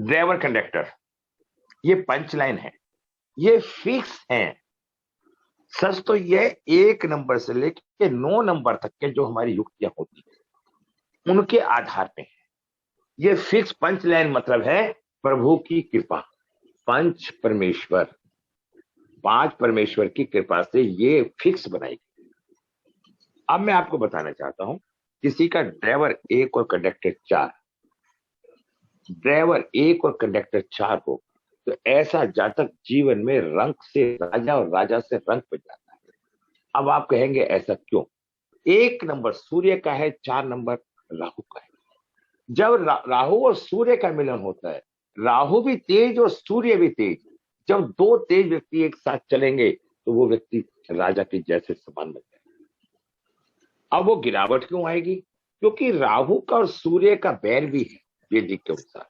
Driver conductor, ये punch line है, ये फिक्स है। सच तो ये 1 नंबर से लेके 9 नंबर तक के जो हमारी युक्तियां होती है उनके आधार पे है। ये फिक्स पंच लाइन मतलब है प्रभु की कृपा, पंच परमेश्वर, 5 परमेश्वर की कृपा से ये फिक्स बनाई गई। अब मैं आपको बताना चाहता हूं, किसी का ड्राइवर 1 और कंडक्टर 4, ड्राइवर 1 और कंडक्टर 4 हो तो ऐसा जातक जीवन में रंक से राजा और राजा से रंक पे जाता है। अब आप कहेंगे ऐसा क्यों? 1 नंबर सूर्य का है, 4 नंबर राहु का है। जब राहु और सूर्य का मिलन होता है, राहु भी तेज और सूर्य भी तेज, जब 2 तेज व्यक्ति एक साथ चलेंगे तो वो व्यक्ति राजा के जैसे समान बन जाएगा। अब वो गिरावट क्यों आएगी? क्योंकि राहु का और सूर्य का बैर भी है वैदिक के अनुसार।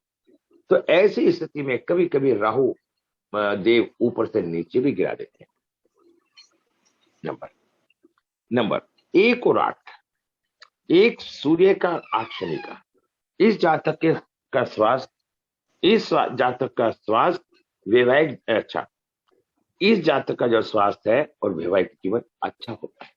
तो ऐसी स्थिति में कभी कभी राहु देव ऊपर से नीचे भी गिरा देते हैं। नंबर 1 और 8, 1 सूर्य का 8 शनि का। इस जातक का स्वास्थ्य, इस जातक का स्वास्थ्य वैवाहिक अच्छा, इस जातक का जो स्वास्थ्य है और वैवाहिक जीवन अच्छा होता है।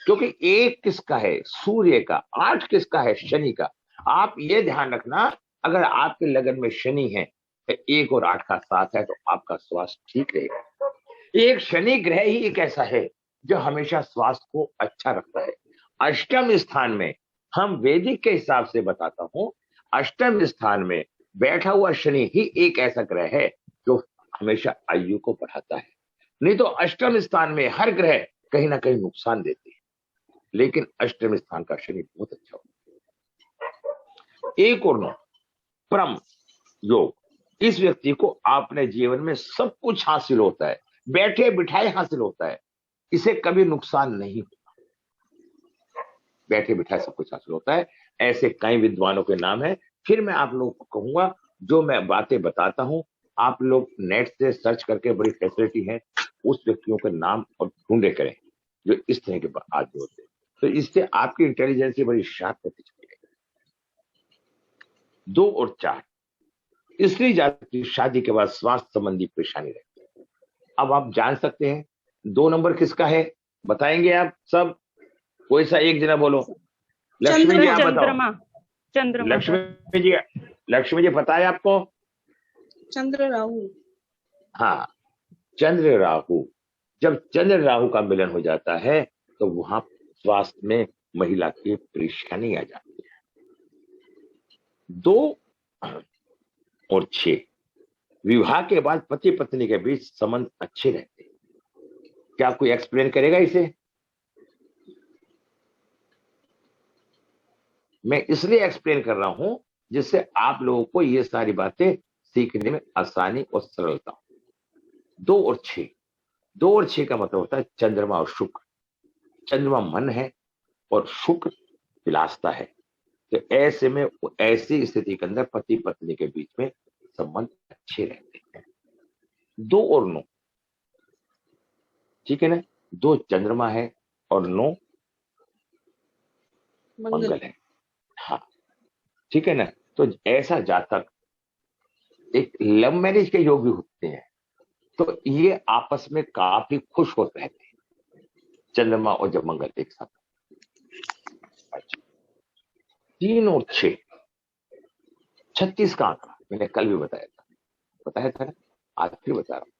क्योंकि 1 किसका है? सूर्य का। 8 किसका है? शनि का। आप ये ध्यान रखना, अगर आपके लगन में शनि है तो 1 और 8 का साथ है तो आपका स्वास्थ्य ठीक रहेगा। एक शनि ग्रह ही एक ऐसा है जो हमेशा स्वास्थ्य को अच्छा रखता है। अष्टम स्थान में, हम वैदिक के हिसाब से बताता हूं, अष्टम स्थान में बैठा हुआ शनि ही एक ऐसा ग्रह है जो हमेशा आयु को बढ़ाता है। नहीं तो अष्टम स्थान में हर ग्रह कहीं ना कहीं नुकसान देते हैं, लेकिन अष्टम स्थान का शनि बहुत अच्छा होता है। 1 और 9 परम योग, इस व्यक्ति को अपने जीवन में सब कुछ हासिल होता है, बैठे बिठाए हासिल होता है, इसे कभी नुकसान नहीं होता, बैठे बिठाए सब कुछ हासिल होता है। ऐसे कई विद्वानों के नाम है। फिर मैं आप लोगों को कहूंगा, जो मैं बातें बताता हूं आप लोग नेट से सर्च करके, बड़ी फैसिलिटी है, उस व्यक्तियों के नाम और ढूंढे करें जो इस तरह के आदमी होते हैं, तो इससे आपकी इंटेलिजेंस बड़ी शार्प होती चली है। 2 और 4, स्त्री जाति की शादी के बाद स्वास्थ्य संबंधी परेशानी रहती है। अब आप जान सकते हैं 2 नंबर किसका है? बताएंगे आप सब? कोई सा एक जना बोलो। लक्ष्मी जी आप बताओ। चंद्रमा। लक्ष्मी जी पता है आपको? चंद्र राहु। हाँ, चंद्र राहु। जब चंद्र राहु का मिलन हो जाता है तो वहां स्वास्थ्य में महिला की परेशानी आ जाती है। 2 और 6, विवाह के बाद पति पत्नी के बीच संबंध अच्छे रहते हैं। क्या कोई एक्सप्लेन करेगा इसे? मैं इसलिए एक्सप्लेन कर रहा हूं जिससे आप लोगों को ये सारी बातें सीखने में आसानी और सरलता हो। 2 और 6, 2 और 6 का मतलब होता है चंद्रमा और शुक्र। चंद्रमा मन है और शुक्र विलासता है। तो ऐसे में, ऐसी स्थिति के अंदर पति पत्नी के बीच में संबंध अच्छे रहते हैं। 2 और 9, ठीक है ना? 2 चंद्रमा है और 9 मंगल है। हाँ, ठीक है ना? तो ऐसा जातक एक लव मैरिज के योग भी होते हैं, तो ये आपस में काफी खुश होते रहते हैं, चंद्रमा और जब मंगल एक साथ। अच्छा, 3 और 6, 36 का आंकड़ा मैंने कल भी बताया था ना, आज फिर बता रहा हूं।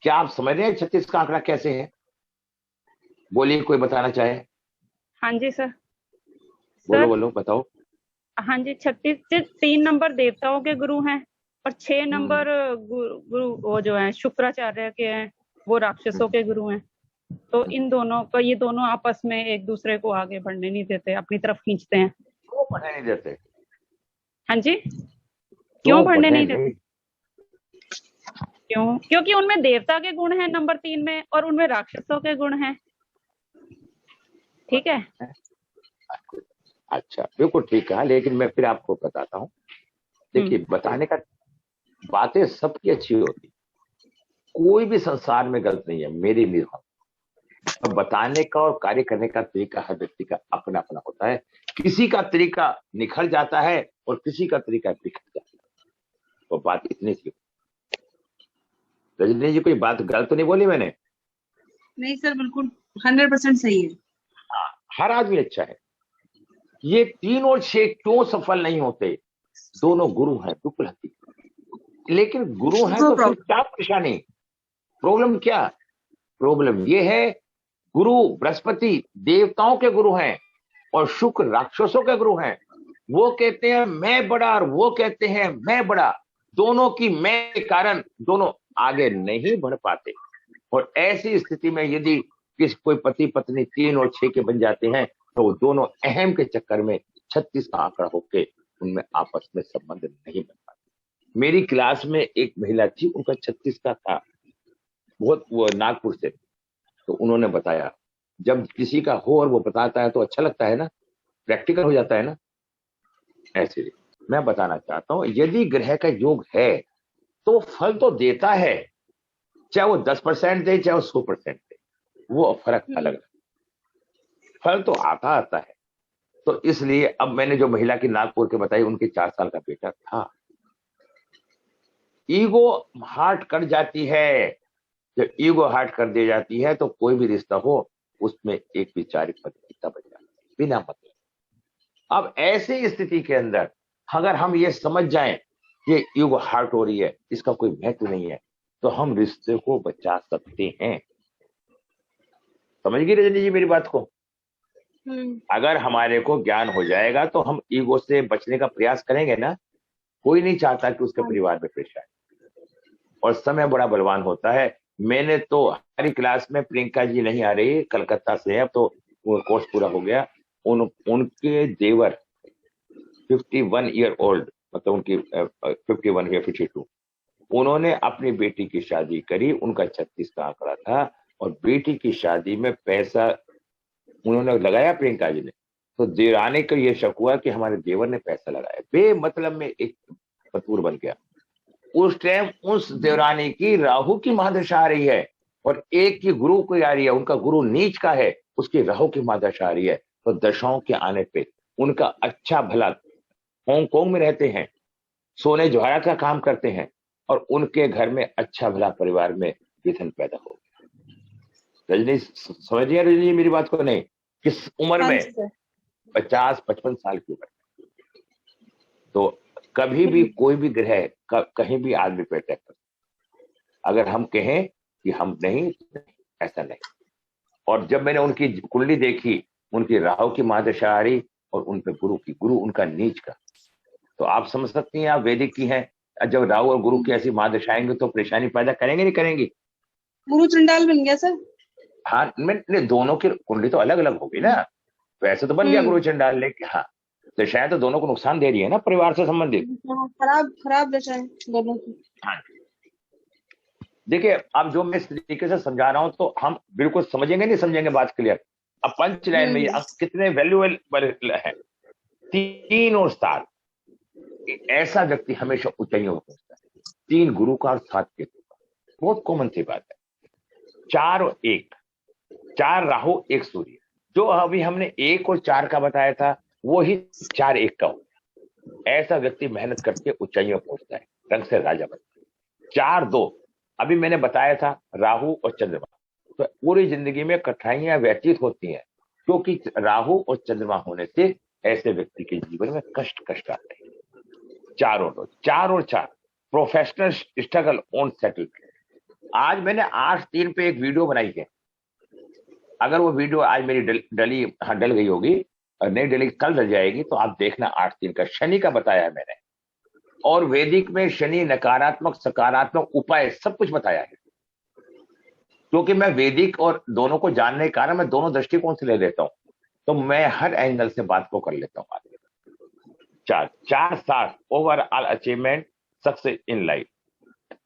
क्या आप समझ रहे हैं 36 का आंकड़ा कैसे है? बोलिए, कोई बताना चाहे? हाँ जी सर। बोलो बताओ। हाँ जी, 36 से 3 नंबर देवताओं के गुरु हैं और 6 नंबर गुरु वो जो है शुक्राचार्य के हैं, वो राक्षसों के गुरु हैं। तो इन दोनों को, ये दोनों आपस में एक दूसरे को आगे बढ़ने नहीं देते, अपनी तरफ खींचते हैं। क्यों बढ़ने नहीं देते? हाँ जी, क्यों बढ़ने नहीं देते? क्यों? क्योंकि उनमें देवता के गुण हैं नंबर 3 में और उनमें राक्षसों के गुण हैं। ठीक है? अच्छा, बिल्कुल ठीक है। लेकिन मैं फिर आपको बताता हूँ। देखिए, बताने का बातें सबकी अच्छी होती, कोई भी संसार में गलत नहीं है मेरी निगाह। तो बताने का और कार्य करने का तरीका हर व्यक्ति का अपना अपना होता है। किसी का तरीका निखर जाता है और किसी का तरीका बिखर जाता है। वो बात इतनी सी। रजनी जी कोई बात गलत तो नहीं बोली मैंने? नहीं सर, बिल्कुल 100% सही है। हाँ, हर आदमी अच्छा है। ये 3 और 6 क्यों सफल नहीं होते? दोनों गुरु हैं, बिल्कुल हकीकत। लेकिन गुरु हैं दो तो फिर प्रॉब्लम। क्या परेशानी? प्रॉब्लम क्या? प्रॉब्लम ये है, गुरु बृहस्पति देवताओं के गुरु हैं और शुक्र राक्षसों के गुरु हैं। वो कहते हैं मैं बड़ा और वो कहते हैं मैं बड़ा। दोनों की मैं के कारण दोनों आगे नहीं बढ़ पाते। और ऐसी स्थिति में यदि कोई पति पत्नी 3 और 6 के बन जाते हैं तो वो दोनों अहम के चक्कर में 36 का आंकड़ा होके उनमें आपस में संबंध नहीं बन पाते। मेरी क्लास में एक महिला थी, उनका 36 का था, बहुत, वो नागपुर से। तो उन्होंने बताया, जब किसी का हो और वो बताता है तो अच्छा लगता है ना, प्रैक्टिकल हो जाता है ना। ऐसे मैं बताना चाहता हूं, यदि ग्रह का योग है तो वो फल तो देता है, चाहे वो 10% दे चाहे वो 100% दे, वो फर्क अलग है, फल तो आता आता है। तो इसलिए अब मैंने जो महिला की नागपुर के बताई, उनके 4 साल का बेटा था। ईगो हार्ट कर जाती है, जब ईगो हार्ट कर दी जाती है तो कोई भी रिश्ता हो उसमें एक वैचारिक मतभेदता बन जाती है बिना मतलब। अब ऐसी स्थिति के अंदर अगर हम ये समझ जाएं कि ईगो हार्ट हो रही है, इसका कोई महत्व नहीं है, तो हम रिश्ते को बचा सकते हैं। समझ गई रजनी जी मेरी बात को? अगर हमारे को ज्ञान हो जाएगा तो हम ईगो से बचने का प्रयास करेंगे ना। कोई नहीं चाहता कि उसके परिवार में परेशानी, और समय बड़ा बलवान होता है। मैंने तो हमारी क्लास में प्रियंका जी नहीं आ रही, कलकत्ता से है, अब तो वो कोर्स पूरा हो गया। उनके देवर 51 ईयर ओल्ड, मतलब उनकी 51 या 52, उन्होंने अपनी बेटी की शादी करी, उनका 36 का आंकड़ा था, और बेटी की शादी में पैसा उन्होंने लगाया प्रियंका जी ने। तो देवरानी को यह शक हुआ कि हमारे देवर ने पैसा लगाया, बेमतलब में एक फतूर बन गया। उस टाइम उस देवरानी की राहु की महादशा आ रही है और एक की गुरु को आ रही है, उनका गुरु नीच का है, उसकी राहु की महादशा आ रही है। तो दशाओं के आने पे उनका अच्छा भला, हांगकांग में रहते हैं, सोने जवाहरात का काम करते हैं, और उनके घर में अच्छा भला परिवार में विघन पैदा हो गया। रजनी समझ रही है रजनी मेरी बात को? नहीं, किस उम्र हाँ में? जी सर। 50-55 साल की उम्र। तो कभी भी कोई भी ग्रह कहीं भी आदमी पे अटैक कर, अगर हम कहें कि हम नहीं, ऐसा नहीं। और जब मैंने उनकी कुंडली देखी, उनकी राहु की महादशा आ रही और उन पे गुरु उनका नीच का, तो आप समझ सकती हैं, आप वैदिक की हैं, जब राहु और गुरु की ऐसी महादशा आएंगे तो परेशानी पैदा करेंगे नहीं करेंगी? गुरु चंडाल बन गया सर। हाँ, मैं दोनों की कुंडली तो अलग अलग होगी ना, वैसे तो बन गया गुरु चंडाल, लेकिन हाँ, तो शायद तो दोनों को नुकसान दे रही है ना परिवार से संबंधित। खराब खराब दशा है दोनों की। हाँ, देखिए अब जो मैं इस तरीके से समझा रहा हूं तो हम बिल्कुल समझेंगे नहीं समझेंगे बात क्लियर। अब पंच लाइन में ये कितने वैल्यूएबल है। 3 और 7, ऐसा व्यक्ति हमेशा ऊंचाइयों में पहुंचता है। 3 गुरु का और 7 केतु का, बहुत कॉमन सी बात है। 4 और 1, 4 राहु 1 सूर्य, जो अभी हमने 1 और 4 का बताया था वो ही 4-1 का हो गया। ऐसा व्यक्ति मेहनत करके ऊंचाइयों में पहुंचता है, रंग से राजा बनता है। 4-2 अभी मैंने बताया था, राहु और चंद्रमा, तो पूरी जिंदगी में कठिनाइयां व्यतीत होती हैं, क्योंकि राहु और चंद्रमा होने से ऐसे व्यक्ति के जीवन में कष्ट आते हैं। 4 और 4 प्रोफेशनल स्ट्रगल ऑन सेटलमेंट। आज मैंने 8-3 पे एक वीडियो बनाई है, अगर वो वीडियो आज मेरी डली, हाँ डल गई होगी, और नहीं डली कल डल जाएगी, तो आप देखना 8-3 का शनि का बताया है मैंने, और वैदिक में शनि नकारात्मक सकारात्मक उपाय सब कुछ बताया है। क्योंकि मैं वैदिक और दोनों को जानने के कारण मैं दोनों दृष्टिकोण से ले लेता हूं, तो मैं हर एंगल से बात को कर लेता हूं। 4-7 overall achievement success in life.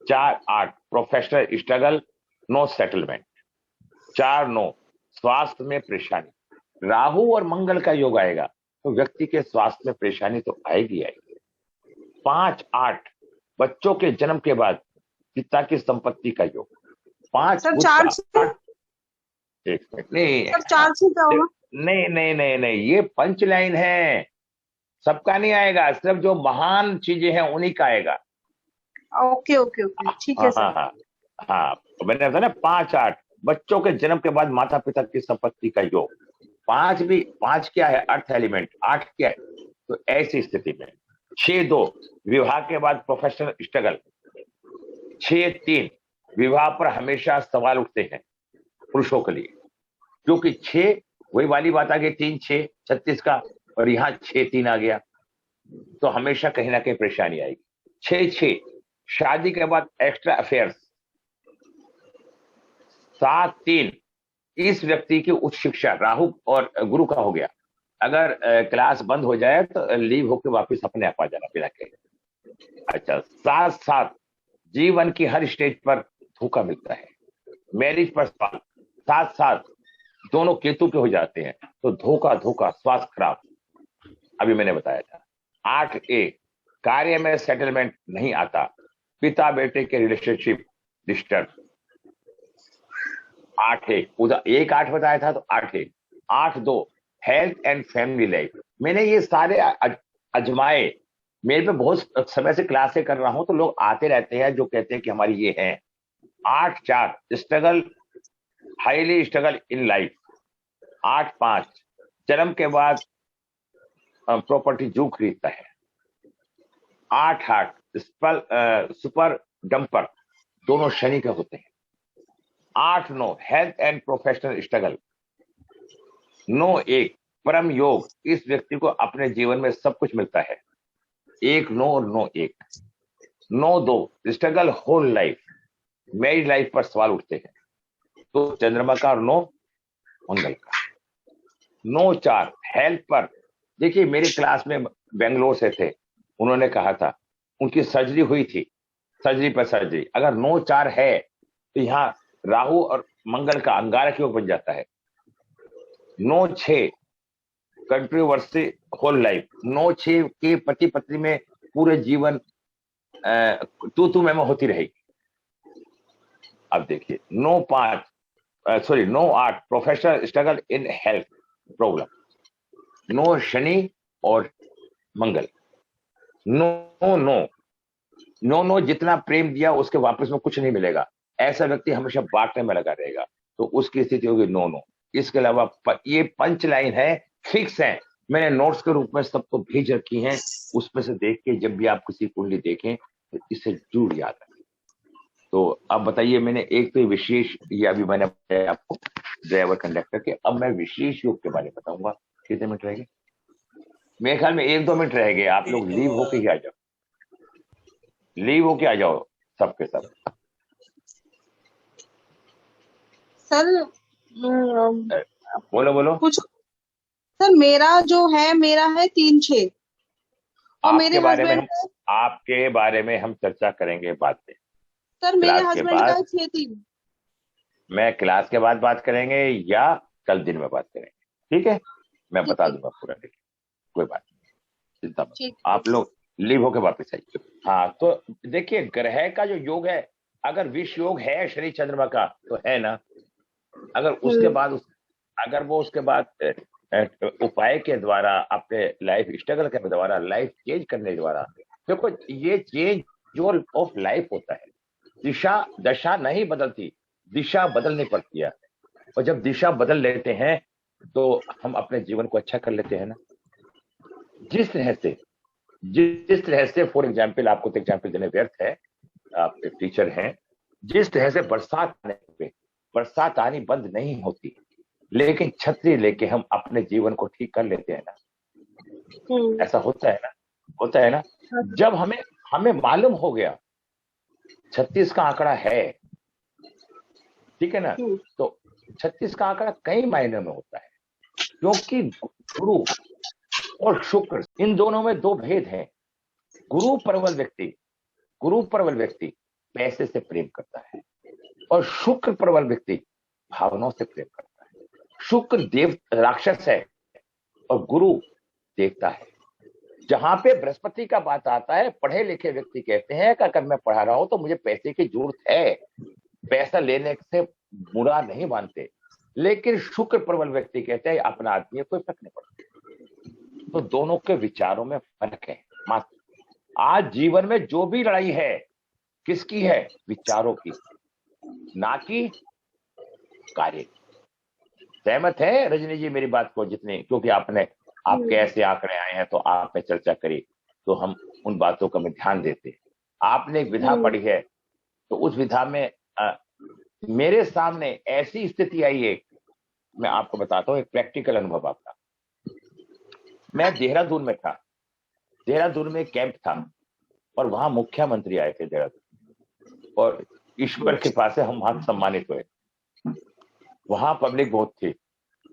4-8 professional struggle no settlement. 4-9 स्वास्थ्य में परेशानी। राहु और मंगल का योग आएगा तो व्यक्ति के स्वास्थ्य में परेशानी तो आएगी। 5-8 बच्चों के जन्म के बाद पिता की संपत्ति का योग। 5 सर 4 से, एक मिनट, नहीं सर 4 से क्या होगा? नहीं, ये पंच लाइन है, सबका नहीं आएगा, सिर्फ जो महान चीजें हैं उन्हीं का आएगा। ओके ओके ओके, ठीक है हाँ सर। हाँ हाँ हाँ, तो मैंने बताया ना 5 8 बच्चों के जन्म के बाद माता पिता की संपत्ति का योग। 5 क्या है, अर्थ एलिमेंट। 8 क्या है, तो ऐसी स्थिति में 6 2 विवाह के बाद प्रोफेशनल स्ट्रगल। 6 3 विवाह पर हमेशा सवाल उठते हैं पुरुषों के लिए, क्योंकि 6 वही वाली बात आ गई, 3 6 36 का, और यहाँ 6 3 आ गया, तो हमेशा कहीं ना कहीं परेशानी आएगी। 6 6 शादी के बाद एक्स्ट्रा अफेयर्स। 7 3 इस व्यक्ति की उच्च शिक्षा, राहु और गुरु का हो गया, अगर क्लास बंद हो जाए तो लीव होकर वापस अपने आप आ जाना बिना कहे। अच्छा, 7 7 जीवन की हर स्टेज पर धोखा मिलता है। मैरिज पर सवाल। 7 7 दोनों केतु के हो जाते हैं, तो धोखा धोखा, स्वास्थ्य खराब, अभी मैंने बताया था। 8 ए कार्य में सेटलमेंट नहीं आता, पिता बेटे के रिलेशनशिप डिस्टर्ब। 8 एक उधर 1 8 बताया था, तो 8 एक। 8 2 हेल्थ एंड फैमिली लाइफ। मैंने ये सारे अजमाए, मेरे पे बहुत समय से क्लासें कर रहा हूं, तो लोग आते रहते हैं जो कहते हैं कि हमारी ये है। 8 4 struggle, highly struggle in life. 8 5 जन्म के बाद प्रॉपर्टी जू खरीदता है। 8 8 सुपर डंपर, दोनों शनि के होते हैं। 8 9 हेल्थ एंड प्रोफेशनल स्ट्रगल। 9 1 परम योग, इस व्यक्ति को अपने जीवन में सब कुछ मिलता है। 1 9 और 9 1। 9 2 struggle whole life, married life पर सवाल उठते हैं, तो चंद्रमा का, और 9 मंगल का। 9 4 हेल्थ पर, देखिए मेरी क्लास में बेंगलोर से थे, उन्होंने कहा था उनकी सर्जरी हुई थी, सर्जरी पर सर्जरी। अगर 9 4 है तो यहाँ राहु और मंगल का अंगारक योग बन जाता है। 9 6 कंट्रोवर्सी होल लाइफ। 9 6 के पति पत्नी में पूरे जीवन तू मैं होती रहेगी। अब देखिए 9 5 9 8 professional struggle in health problem. 9 Shani और मंगल। 9 9 9 9 जितना प्रेम दिया उसके वापस में कुछ नहीं मिलेगा, ऐसा व्यक्ति हमेशा बांटने में लगा रहेगा, तो उसकी स्थिति होगी 9 9। इसके अलावा ये पंच लाइन है, फिक्स है, मैंने नोट्स के रूप में सबको भेज रखी हैं, उसमें से देख के जब भी आप किसी कुंडली देखें तो इससे जरूर याद रखें। तो अब बताइए, मैंने एक तो विशेष, ये अभी मैंने बताया आपको ड्राइवर कंडक्टर के, अब मैं विशेष योग के बारे में बताऊंगा। कितने मिनट रह गए? मेरे ख्याल में 1 2 मिनट रह गए, आप लोग लीव होके ही आ जाओ, लीव होके आ जाओ सबके सब। सर बोलो बोलो। कुछ सर, मेरा है 3 6 और मेरे हस्बैंड का, आपके बारे में हम चर्चा करेंगे बाद में। सर मेरे क्लास के हस्बैंड का बाद, है 6 3। मैं क्लास के बाद बात करेंगे या कल दिन में बात करेंगे, ठीक है? मैं बता दूंगा पूरा, देखिए कोई बात नहीं, चिंता मत, ठीक। आप लोग लीव होके वापस आइए। हाँ, तो देखिए ग्रह का जो योग है, अगर विष योग है शनि चंद्रमा का तो है ना, अगर उसके बाद अगर वो उसके बाद उपाय के द्वारा, अपने लाइफ स्ट्रगल के द्वारा, लाइफ चेंज करने द्वारा, देखो ये चेंज जो ऑफ लाइफ होता है, दिशा दशा नहीं बदलती, दिशा बदलनी पड़ती है, और जब दिशा बदल लेते हैं तो हम अपने जीवन को अच्छा कर लेते हैं ना। जिस तरह से फॉर एग्जाम्पल, आपको तो एग्जाम्पल देने व्यर्थ है, आप एक टीचर हैं, जिस तरह से बरसात आने पे बरसात आनी बंद नहीं होती, लेकिन छतरी लेके हम अपने जीवन को ठीक कर लेते हैं ना, ऐसा होता है ना, होता है ना। जब हमें मालूम हो गया 36 का आंकड़ा है, ठीक है ना, तो 36 का आंकड़ा कई मायने में होता है, क्योंकि गुरु और शुक्र, इन दोनों में 2 भेद हैं। गुरु प्रबल व्यक्ति पैसे से प्रेम करता है, और शुक्र प्रबल व्यक्ति भावनाओं से प्रेम करता है। शुक्र देव राक्षस है और गुरु देवता है। जहां पे बृहस्पति का बात आता है, पढ़े लिखे व्यक्ति कहते हैं कि अगर मैं पढ़ा रहा हूं तो मुझे पैसे की जरूरत है, पैसा लेने से बुरा नहीं मानते, लेकिन शुक्र प्रबल व्यक्ति कहते हैं अपना आदमी है, कोई फर्क नहीं पड़ता। तो दोनों के विचारों में फर्क है मात्र। आज जीवन में जो भी लड़ाई है, किसकी है? विचारों की, ना कि कार्य की। सहमत है रजनी जी मेरी बात को? जितने, क्योंकि आपके ऐसे आंकड़े आए हैं तो आपने चर्चा करी, तो हम उन बातों का में ध्यान देते हैं। आपने एक विधा पढ़ी है, तो उस विधा में मेरे सामने ऐसी स्थिति आई है, मैं आपको बताता हूँ एक प्रैक्टिकल अनुभव आपका। मैं देहरादून में था, देहरादून में कैंप था, और वहां मुख्यमंत्री आए थे देहरादून, और ईश्वर के पास से हम वहां सम्मानित हुए। वहां पब्लिक बहुत थी,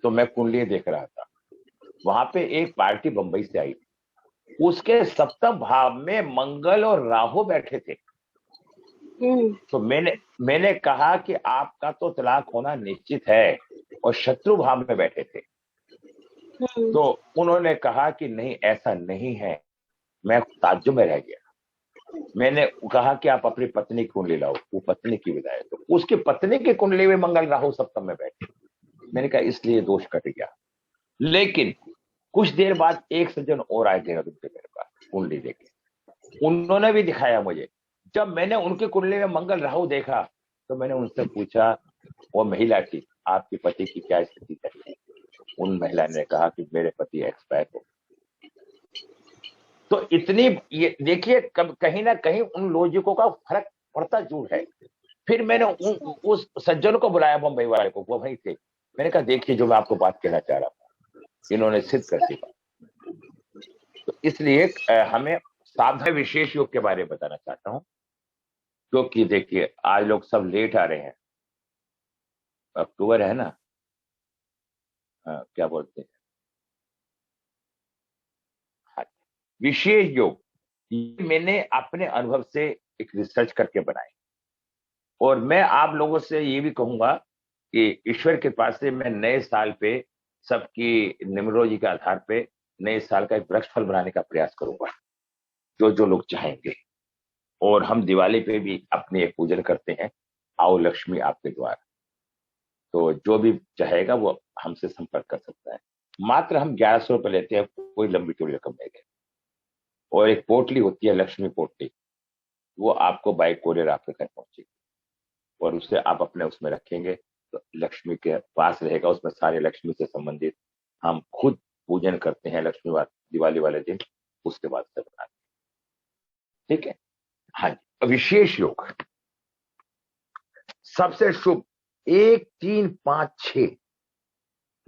तो मैं कुंडली देख रहा था। वहां पे एक पार्टी बंबई से आई, उसके सप्तम भाव में मंगल और राहु बैठे थे। तो मैंने कहा कि आपका तो तलाक होना निश्चित है, और शत्रु भाव में बैठे थे। तो उन्होंने कहा कि नहीं, ऐसा नहीं है। मैं ताज्जुब में रह गया। मैंने कहा कि आप अपनी पत्नी की कुंडली लाओ। वो पत्नी की विदाई, तो उसकी पत्नी की कुंडली में मंगल राहु सप्तम में बैठे। मैंने कहा इसलिए दोष कट गया। लेकिन कुछ देर बाद एक सज्जन और आए देहरादून के मेरे पास कुंडली देखे, उन्होंने भी दिखाया मुझे। जब मैंने उनकी कुंडली में मंगल राहु देखा, तो मैंने उनसे पूछा, वो महिला थी, आपके पति की क्या स्थिति है? उन महिला ने कहा कि मेरे पति एक्सपायर हो। तो इतनी, ये देखिए, कहीं ना कहीं उन लॉजिकों का फर्क पड़ता जरूर है। फिर मैंने उस सज्जन को बुलाया, मुंबई वाले को, वो वहीं थे। मैंने कहा देखिए जो मैं आपको बात कहना चाह रहा था, इन्होंने सिद्ध कर दी बात। तो इसलिए हमें सावधान विशेष योग के बारे में बताना चाहता हूं, क्योंकि देखिए आज लोग सब लेट आ रहे हैं। अक्टूबर है ना, क्या बोलते हैं, हाँ, विशेष योग ये मैंने अपने अनुभव से एक रिसर्च करके बनाई। और मैं आप लोगों से ये भी कहूंगा कि ईश्वर के पास से मैं नए साल पे सबकी न्यूमरोलॉजी के आधार पे नए साल का एक वृक्ष फल बनाने का प्रयास करूंगा, जो जो लोग चाहेंगे। और हम दिवाली पे भी अपनी एक पूजन करते हैं, आओ लक्ष्मी आपके द्वार। तो जो भी चाहेगा वो हमसे संपर्क कर सकता है। मात्र हम 1100 रुपये लेते हैं, कोई लंबी चौड़ी रकम नहीं है। और एक पोटली होती है, लक्ष्मी पोटली, वो आपको बाय कोरियर आपके घर पहुंचेगी, और उसे आप अपने उसमें रखेंगे तो लक्ष्मी के पास रहेगा। उसमें सारे लक्ष्मी से संबंधित हम खुद पूजन करते हैं लक्ष्मी दिवाली वाले दिन, उसके बाद से बनाते हैं। ठीक है, हाँ जी। विशेष योग सबसे शुभ 1 3 5 6।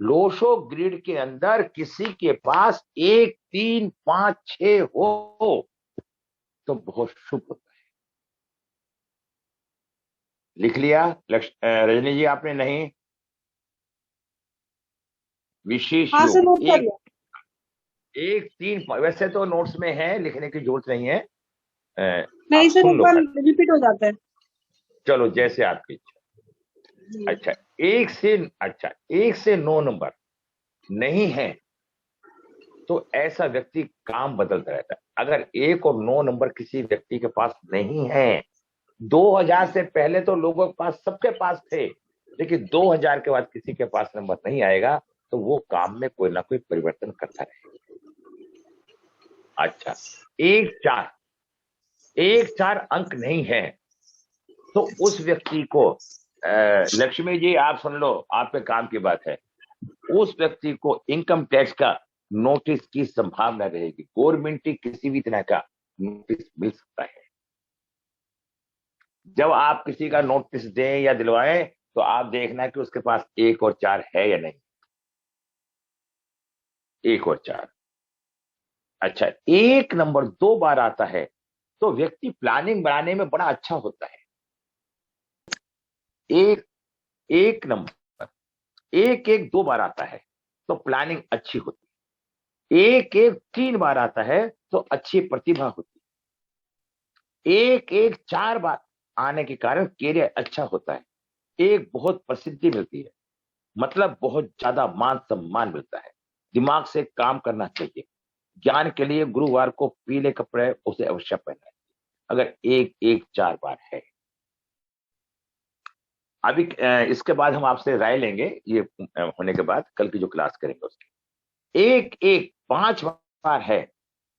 लोशो ग्रिड के अंदर किसी के पास 1 3 5 6 हो तो बहुत शुभ होता है। लिख लिया रजनी जी आपने? नहीं, विशेष हाँ सर, नोट योग कर लिया। 1 3 वैसे तो नोट्स में है, लिखने की जरूरत नहीं है। नहीं आप सर, सुन एक लो बार खाली। रिपीट हो जाता है। चलो जैसे आपकी इच्छा। अच्छा, 1 से 9 नंबर नहीं है तो ऐसा व्यक्ति काम बदलता रहता है। अगर 1 और 9 नंबर किसी व्यक्ति के पास नहीं है, 2000 से पहले तो लोगों के पास, सबके पास थे, लेकिन 2000 के बाद किसी के पास नंबर नहीं आएगा, तो वो काम में कोई ना कोई परिवर्तन करता रहेगा। अच्छा, 1 4 अंक नहीं है तो उस व्यक्ति को, लक्ष्मी जी आप सुन लो, आप पे काम की बात है, उस व्यक्ति को इनकम टैक्स का नोटिस की संभावना रहेगी। गवर्नमेंट की किसी भी तरह का नोटिस मिल सकता है। जब आप किसी का नोटिस दें या दिलवाएं, तो आप देखना कि उसके पास 1 और 4 है या नहीं। 1 और 4। अच्छा, 1 नंबर 2 बार आता है तो व्यक्ति प्लानिंग बनाने में बड़ा अच्छा होता है। एक नंबर 1 1 2 बार आता है तो प्लानिंग अच्छी होती है। 1 1 3 बार आता है तो अच्छी प्रतिभा होती है। 1 1 4 बार आने के कारण कैरियर अच्छा होता है। एक बहुत प्रसिद्धि मिलती है, मतलब बहुत ज्यादा मान सम्मान मिलता है। दिमाग से काम करना चाहिए। ज्ञान के लिए गुरुवार को पीले कपड़े उसे अवश्य पहनना चाहिए, अगर 1 1 4 बार है। अभी इसके बाद हम आपसे राय लेंगे, ये होने के बाद कल की जो क्लास करेंगे उसकी। 1 1 5 बार है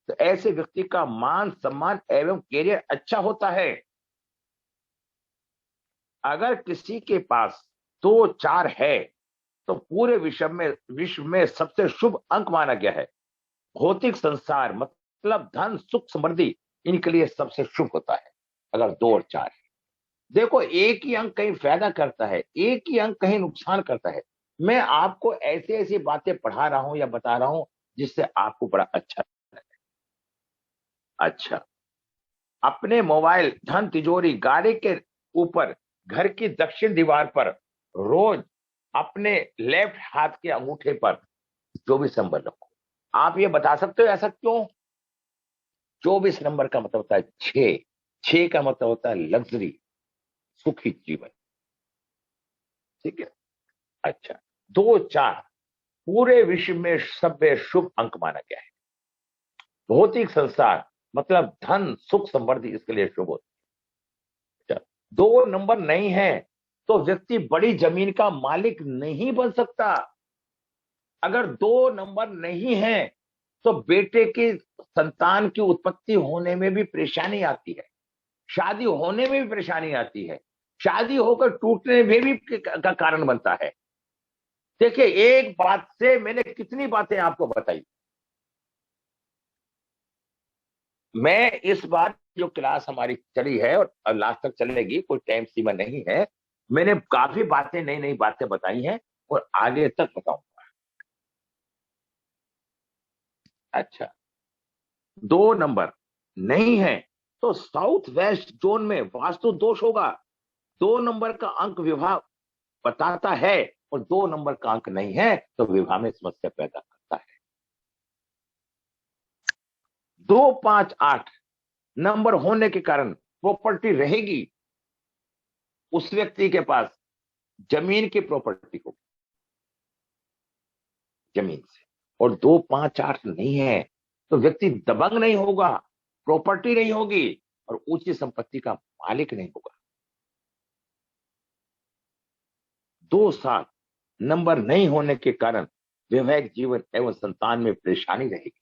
तो ऐसे व्यक्ति का मान सम्मान एवं कैरियर अच्छा होता है। अगर किसी के पास 2 4 है तो पूरे विश्व में सबसे शुभ अंक माना गया है। भौतिक संसार मतलब धन सुख समृद्धि इनके लिए सबसे शुभ होता है अगर 2 और 4 है। देखो, एक ही अंक कहीं फायदा करता है, एक ही अंक कहीं नुकसान करता है। मैं आपको ऐसी ऐसी बातें पढ़ा रहा हूं या बता रहा हूं जिससे आपको बड़ा अच्छा लगे। अच्छा, अपने मोबाइल, धन तिजोरी, गाड़ी के ऊपर, घर की दक्षिण दीवार पर रोज अपने लेफ्ट हाथ के अंगूठे पर 24 नंबर रखो। आप ये बता सकते हो ऐसा क्यों? 24 नंबर का मतलब होता है 6, 6 का मतलब होता है लग्जरी, सुखी जीवन। ठीक है। अच्छा, 2 4 पूरे विश्व में सबसे शुभ अंक माना गया है। भौतिक संसार मतलब धन सुख समृद्धि इसके लिए शुभ होता है। 2 नंबर नहीं है तो व्यक्ति बड़ी जमीन का मालिक नहीं बन सकता। अगर 2 नंबर नहीं है तो बेटे की संतान की उत्पत्ति होने में भी परेशानी आती है, शादी होने में भी परेशानी आती है, शादी होकर टूटने में भी का कारण बनता है। देखिए, एक बात से मैंने कितनी बातें आपको बताई। मैं इस बार जो क्लास हमारी चली है और लास्ट तक चलेगी, कोई टाइम सीमा नहीं है, मैंने काफी बातें, नई नई बातें बताई हैं और आगे तक बताऊंगा। अच्छा, 2 नंबर नहीं है तो साउथ वेस्ट जोन में वास्तु दोष होगा। 2 नंबर का अंक विवाह बताता है और 2 नंबर का अंक नहीं है तो विवाह में समस्या पैदा करता है। 2 5 8 नंबर होने के कारण प्रॉपर्टी रहेगी, उस व्यक्ति के पास जमीन की प्रॉपर्टी होगी, जमीन से। और 2 5 8 नहीं है तो व्यक्ति दबंग नहीं होगा, प्रॉपर्टी नहीं होगी और ऊंची संपत्ति का मालिक नहीं होगा। 2 7 नंबर नहीं होने के कारण वैवाहिक जीवन एवं संतान में परेशानी रहेगी।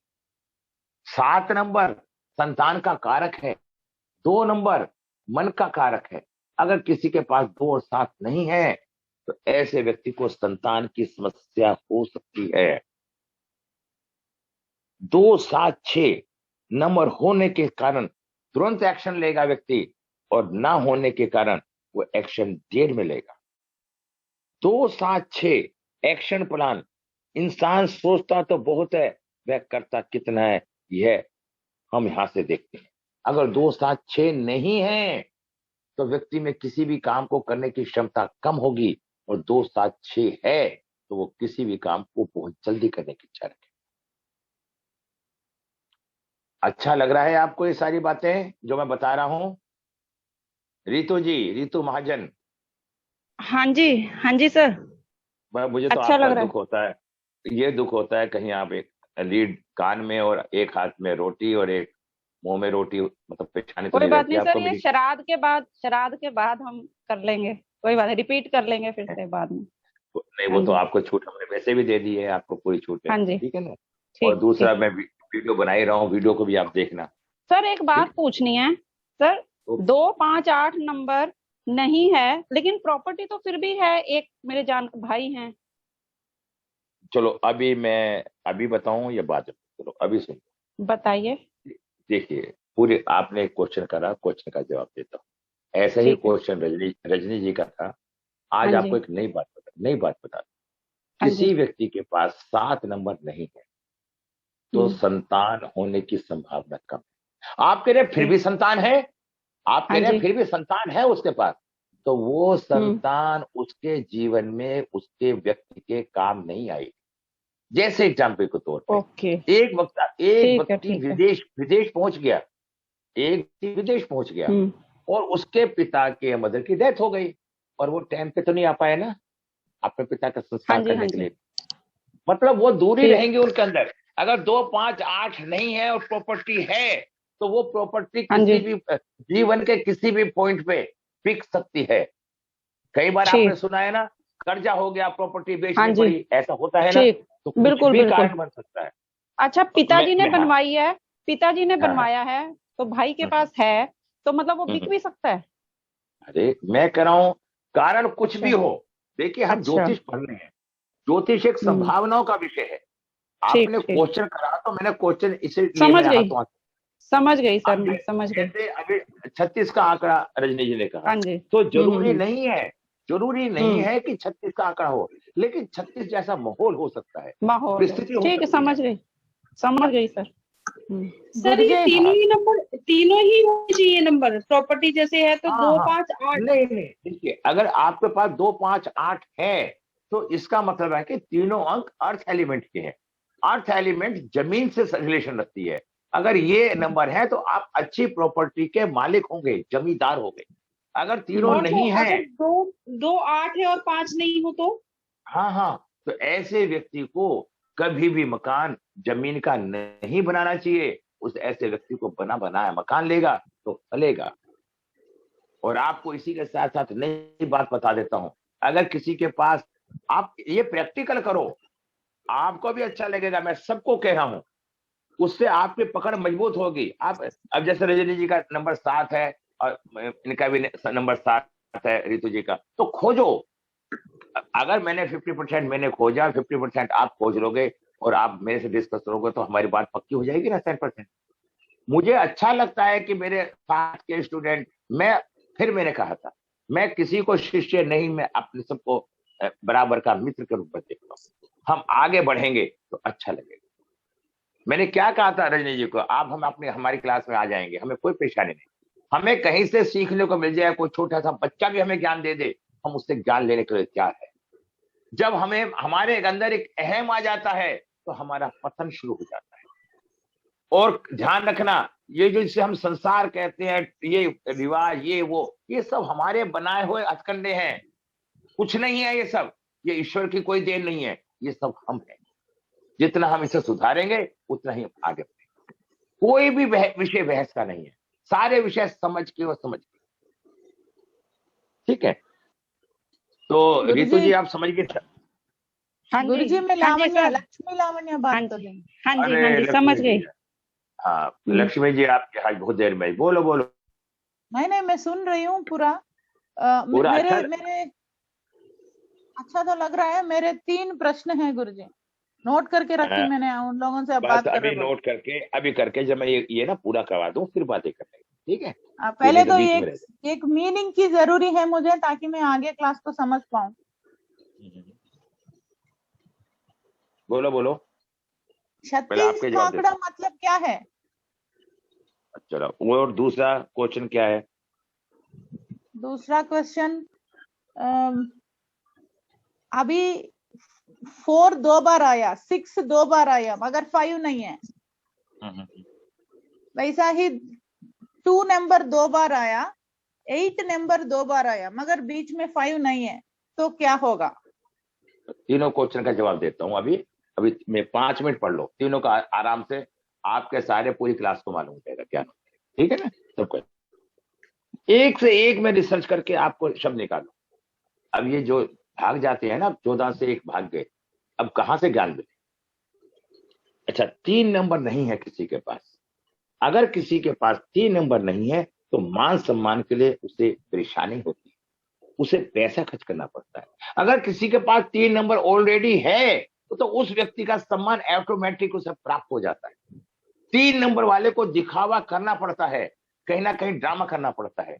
7 नंबर संतान का कारक है, 2 नंबर मन का कारक है। अगर किसी के पास 2 और 7 नहीं है तो ऐसे व्यक्ति को संतान की समस्या हो सकती है। 2 7 6 नंबर होने के कारण तुरंत एक्शन लेगा व्यक्ति और ना होने के कारण वो एक्शन देर में लेगा। 2 7 6 एक्शन प्लान, इंसान सोचता तो बहुत है, वह करता कितना है यह हम यहां से देखते हैं। अगर 2 7 6 नहीं है तो व्यक्ति में किसी भी काम को करने की क्षमता कम होगी और 2 7 6 है तो वो किसी भी काम को बहुत जल्दी करने की इच्छा रखे। अच्छा लग रहा है आपको ये सारी बातें जो मैं बता रहा हूं? रितु जी, रितु महाजन, हाँ जी सर। मुझे तो अच्छा आपका लग रहा दुख होता है, ये दुख होता है कहीं आप एक लीड कान में और एक हाथ में रोटी और एक मुंह में रोटी, मतलब परेशानी तो कोई नहीं बात रहती नहीं सर, आपको ये मेरी? श्राद्ध के बाद हम कर लेंगे, कोई बात नहीं, रिपीट कर लेंगे फिर से बाद में। नहीं, हाँ वो तो जी। आपको छूट हमने वैसे भी दे दी है, आपको पूरी छूट है, हाँ जी। ठीक है ना? और ठीक दूसरा, ठीक। मैं वीडियो बना ही रहा हूँ, वीडियो को भी आप देखना। सर एक बात ठीक। पूछनी है सर, तो 2 5 8 नंबर नहीं है लेकिन प्रॉपर्टी तो फिर भी है, एक मेरे जान भाई हैं। चलो, मैं अभी बताऊं या बाद में? चलो अभी सुनो। बताइए। देखिए, पूरे आपने एक क्वेश्चन करा, क्वेश्चन का जवाब देता हूँ। ऐसा ही ठीक है। क्वेश्चन रजनी रजनी जी का था। हाँ आज जी। आपको एक नई बात बता। हाँ जी। किसी व्यक्ति के पास 7 नंबर नहीं है तो हम्म। संतान होने की संभावना कम है। आप कह रहे हैं फिर ठीक। भी संतान है, आप कह हाँ रहे हैं जी। फिर भी संतान है उसके पास, तो वो हम्म। संतान उसके जीवन में उसके व्यक्ति के काम नहीं आई। जैसे एग्जाम्पल के तौर पे, ओके। एक ठीक है व्यक्ति ठीक है। विदेश विदेश पहुंच गया, एक व्यक्ति विदेश पहुंच गया हम्म। और उसके पिता के मदर की डेथ हो गई और वो टाइम पे तो नहीं आ पाया ना अपने पिता का हाँ संस्कार जी। हाँ करने के जी। लिए। मतलब वो दूरी ठीक। रहेंगी उनके अंदर। अगर 2 5 8 नहीं है और प्रॉपर्टी है तो वो प्रॉपर्टी हाँ जी। किसी भी जीवन के किसी भी पॉइंट पे बिक सकती है। कई बार आपने ठीक। सुना है ना, कर्जा हो गया, प्रॉपर्टी हाँ बेचनी जी। पड़ी, ऐसा होता है ना? ठीक। तो कुछ बिल्कुल भी बिल्कुल। कारण बन सकता है। अच्छा, पिताजी ने हाँ, बनवाई है, पिताजी ने हाँ, हाँ। बनवाया है तो भाई के हम्म, पास है, तो मतलब वो बिक हम्म। भी सकता है। अरे मैं कह रहा हूँ कारण कुछ भी अच्छा हो। देखिए हम अच्छा। ज्योतिष पढ़ रहे हैं, ज्योतिष एक संभावनाओं का विषय है। ठीक आपने ठीक, क्वेश्चन करा तो मैंने क्वेश्चन इसलिए समझ मेरे गई, हाथों। समझ गई सर, अब मैं समझ गई। जैसे अभी 36 का आंकड़ा रजनी जी ने कहा, हाँ जी। तो जरूरी हम्म। नहीं है, जरूरी नहीं हम्म, है कि 36 का आंकड़ा हो, लेकिन 36 जैसा माहौल हो सकता है, माहौल हो, परिस्थिति हो ठीक है, सकती है। समझ गई सर। सर ये गुरुजी, तीनों ही नंबर, तीनों ही होने चाहिए नंबर, प्रॉपर्टी जैसे है तो हाँ दो हाँ, पांच आठ। नहीं नहीं, देखिए अगर आपके पास 2 5 8 है तो इसका मतलब है कि तीनों अंक अर्थ एलिमेंट के हैं। अर्थ एलिमेंट जमीन से रिलेशन रखती है। अगर ये नंबर है तो आप अच्छी प्रॉपर्टी के मालिक होंगे, जमींदार होंगे। अगर तीनों और तो नहीं है, अगर दो दो आठ है और पांच नहीं हो तो? हाँ हाँ, तो ऐसे व्यक्ति को कभी भी मकान जमीन का नहीं बनाना चाहिए। उस ऐसे व्यक्ति को बना बनाया मकान लेगा तो फलेगा। और आपको इसी के साथ साथ नई बात बता देता हूं, अगर किसी के पास, आप ये प्रैक्टिकल करो, आपको भी अच्छा लगेगा, मैं सबको कह रहा हूं, उससे आपकी पकड़ मजबूत होगी। आप अब जैसे रजनी जी का नंबर 7 है और इनका भी नंबर 7 है, रितु जी का, तो खोजो। अगर मैंने 50% मैंने खोजा, 50% आप खोज लोगे और आप मेरे से डिस्कस करोगे तो हमारी बात पक्की हो जाएगी ना 100%। मुझे अच्छा लगता है कि मेरे साथ के स्टूडेंट, मैंने कहा था, मैं किसी को शिष्य नहीं, मैं अपने सबको बराबर का मित्र के रूप में देखता हूँ। हम आगे बढ़ेंगे तो अच्छा लगेगा। मैंने क्या कहा था रजनी जी को, आप हम अपने हमारी क्लास में आ जाएंगे, हमें कोई परेशानी नहीं, हमें कहीं से सीखने को मिल जाए, कोई छोटा सा बच्चा भी हमें ज्ञान दे दे, हम उससे ज्ञान लेने के लिए तैयार है। जब हमें हमारे अंदर एक अहम आ जाता है तो हमारा पतन शुरू हो जाता है। और ध्यान रखना, ये जो इसे हम संसार कहते हैं, ये रिवाज, ये सब हमारे बनाए हुए हथकंडे हैं, कुछ नहीं है ये सब, ये ईश्वर की कोई देन नहीं है, ये सब हम हैं। जितना हम इसे सुधारेंगे उतना ही हम आगे बढ़ेंगे। कोई भी विषय बहस का नहीं है, सारे विषय समझ के और समझ के। ठीक है, तो रितु गुरुजी, जी आप समझ गए सर? हाँ जी, गुरुजी, मैं हाँ जी लावण्य, सर। लक्ष्मी लावण्य हाँ बात कर जी, रही हूँ। हाँ जी, हाँ अरे जी, समझ लक्ष्मी गई। जी, हाँ लक्ष्मी जी, आपके आज बहुत देर में, बोलो बोलो। नहीं नहीं, मैं सुन रही हूँ पूरा। पूरा मेरे अच्छा, मेरे अच्छा तो लग रहा है। मेरे 3 प्रश्न हैं गुरुजी, नोट करके रखी मैंने, उन लोगों से अब बस बात कर अभी रहे हो। नोट करके, अभी करके जब मैं ये ना पूरा करवा दूं फिर बातें कर लेंगे, ठीक है? ये पहले नहीं तो तो बीच में एक रह जाए। एक मीनिंग की जरूरी है मुझे, ताकि मैं आगे क्लास को समझ पाऊं। बोलो बोलो, पहले 36 आपके का जवाब आंकड़ा देता मतलब क्या है? हूँ। चलो, वो और दूसरा क्वेश्चन क्या है? दूसरा क्वेश्चन, अभी 4 2 बार आया, 6 2 बार आया, मगर 5 नहीं है। वैसा ही 2 नंबर 2 बार आया, 8 नंबर 2 बार आया, मगर बीच में 5 नहीं है, तो क्या होगा? तीनों क्वेश्चन का जवाब देता हूँ अभी। अभी मैं 5 मिनट पढ़ लो तीनों का आराम से, आपके सारे पूरी क्लास को मालूम हो जाएगा क्या। ठीक है ना सबको? एक से एक में रिसर्च करके आपको शब्द निकालो। अब ये जो भाग जाते हैं ना, 14 से 1 भाग गए, अब कहां से ज्ञान मिले? अच्छा, 3 नंबर नहीं है किसी के पास। अगर किसी के पास 3 नंबर नहीं है तो मान सम्मान के लिए उसे परेशानी होती है, उसे पैसा खर्च करना पड़ता है। अगर किसी के पास 3 नंबर ऑलरेडी है तो उस व्यक्ति का सम्मान ऑटोमेटिक उसे प्राप्त हो जाता है। 3 नंबर वाले को दिखावा करना पड़ता है, कहीं ना कहीं ड्रामा करना पड़ता है।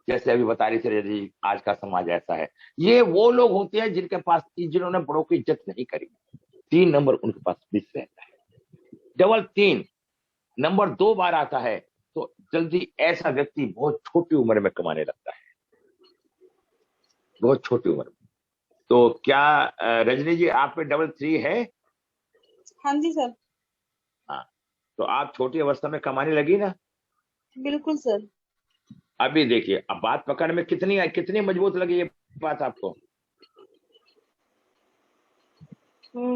जैसे अभी बता रही थी जी, आज का समाज ऐसा है। ये वो लोग होते हैं जिनके पास, जिन्होंने बड़ों की इज्जत नहीं करी, 3 नंबर उनके पास मिस रहता है। डबल 3 नंबर 2 बार आता है तो जल्दी ऐसा व्यक्ति बहुत छोटी उम्र में कमाने लगता है, बहुत छोटी उम्र में। तो क्या रजनी जी आप पे डबल 3 है? हाँ जी सर। हाँ, तो आप छोटी अवस्था में कमाने लगी ना? बिल्कुल सर। अभी देखिए, अब बात पकड़ में कितनी कितनी मजबूत लगी ये बात आपको?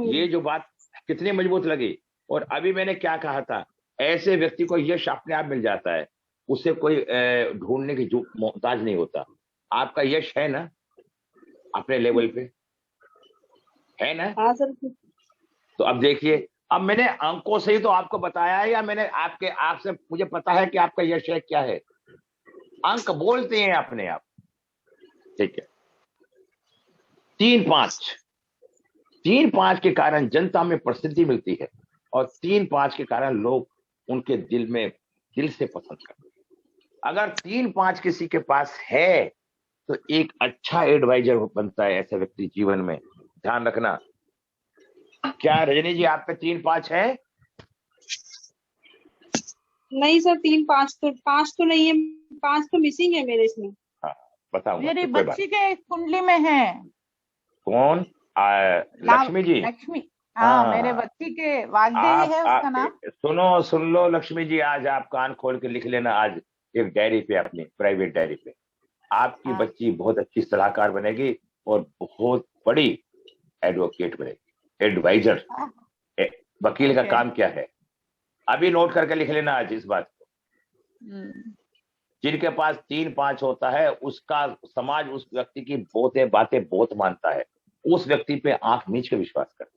ये जो बात कितनी मजबूत लगी? और अभी मैंने क्या कहा था, ऐसे व्यक्ति को यश अपने आप मिल जाता है, उसे कोई ढूंढने की जो मोहताज नहीं होता। आपका यश है ना अपने लेवल पे, है ना? हाँ सर। तो अब देखिए, अब मैंने अंकों से ही तो आपको बताया है, या मैंने आपसे मुझे पता है कि आपका यश है क्या है? अंक बोलते हैं अपने आप। ठीक है, 3-5 के कारण जनता में प्रसिद्धि मिलती है और 3-5 के कारण लोग उनके दिल से पसंद करते हैं। अगर 3-5 किसी के पास है तो एक अच्छा एडवाइजर बनता है ऐसा व्यक्ति जीवन में। ध्यान रखना। क्या रजनी जी आप पे 3-5 है? नहीं सर, 5 तो नहीं है, 5 तो मिसिंग है मेरे इसमें। हाँ बताऊंगा। मेरी तो कोई बात बच्ची के कुंडली में है। कौन? लक्ष्मी जी। लक्ष्मी, हाँ मेरे बच्ची के वाग्देवी है उसका नाम। सुन लो लक्ष्मी जी, आज आप कान खोल के लिख लेना, आज एक डायरी पे, अपनी प्राइवेट डायरी पे। आपकी हाँ। बच्ची बहुत अच्छी सलाहकार बनेगी और बहुत बड़ी एडवोकेट बनेगी, एडवाइजर। हाँ। वकील का ओके। काम क्या है, अभी नोट करके लिख लेना आज इस बात को। जिनके पास 3-5 होता है उसका समाज उस व्यक्ति की बातें बहुत मानता है, उस व्यक्ति पे आंख मीच के विश्वास करता है।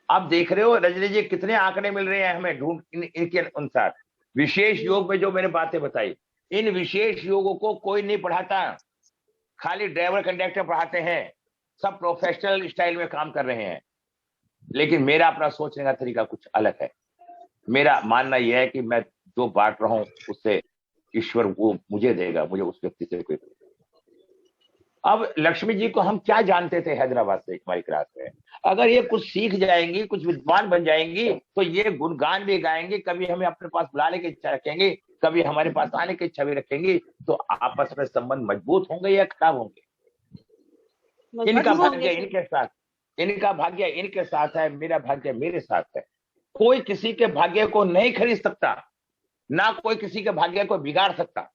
आप देख रहे हो रजनी जी कितने आंकड़े मिल रहे हैं हमें ढूंढ इनके अनुसार। विशेष योग में जो मैंने बातें बताई, इन विशेष योगों को कोई नहीं पढ़ाता, खाली ड्राइवर कंडक्टर पढ़ाते हैं, सब प्रोफेशनल स्टाइल में काम कर रहे हैं। लेकिन मेरा अपना सोचने का तरीका कुछ अलग है। मेरा मानना यह है कि मैं जो बांट रहा हूं उससे ईश्वर वो मुझे देगा, मुझे उस व्यक्ति से कोई। अब लक्ष्मी जी को हम क्या जानते थे हैदराबाद से हमारी क्लास में, अगर ये कुछ सीख जाएंगी, कुछ विद्वान बन जाएंगी तो ये गुणगान भी गाएंगे, कभी हमें अपने पास बुलाने की इच्छा रखेंगे, कभी हमारे पास आने की इच्छा भी रखेंगी। तो आपस में संबंध मजबूत होंगे या खराब होंगे? इनका भाग्य इनके साथ, इनका भाग्य इनके साथ है, मेरा भाग्य मेरे साथ है। कोई किसी के भाग्य को नहीं खरीद सकता, ना कोई किसी के भाग्य को बिगाड़ सकता।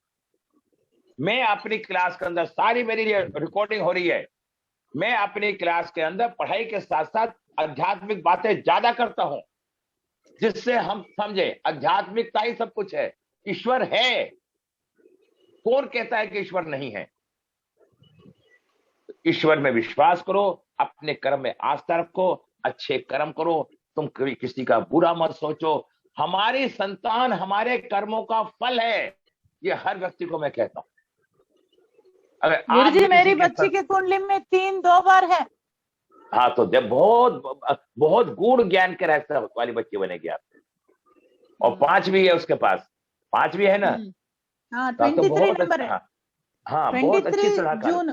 मैं अपनी क्लास के अंदर, सारी मेरी रिकॉर्डिंग हो रही है, मैं अपनी क्लास के अंदर पढ़ाई के साथ साथ आध्यात्मिक बातें ज्यादा करता हूं, जिससे हम समझे आध्यात्मिकता ही सब कुछ है। ईश्वर है, कौन कहता है कि ईश्वर नहीं है? ईश्वर में विश्वास करो, अपने कर्म में आस्था रखो, अच्छे कर्म करो, तुम कभी किसी का बुरा मत सोचो। हमारी संतान हमारे कर्मों का फल है, ये हर व्यक्ति को मैं कहता हूं। अगर आप गुरुजी मेरी बच्ची के कुंडली में 3 2 बार है। हाँ तो जब बहुत गूढ़ ज्ञान के रहस्य वाली बच्ची बनेगी आप। और 5 भी है उसके पास, 5 भी है ना? हाँ, तो 23 नंबर है। हाँ बहुत अच्छी सलाहकार। जून।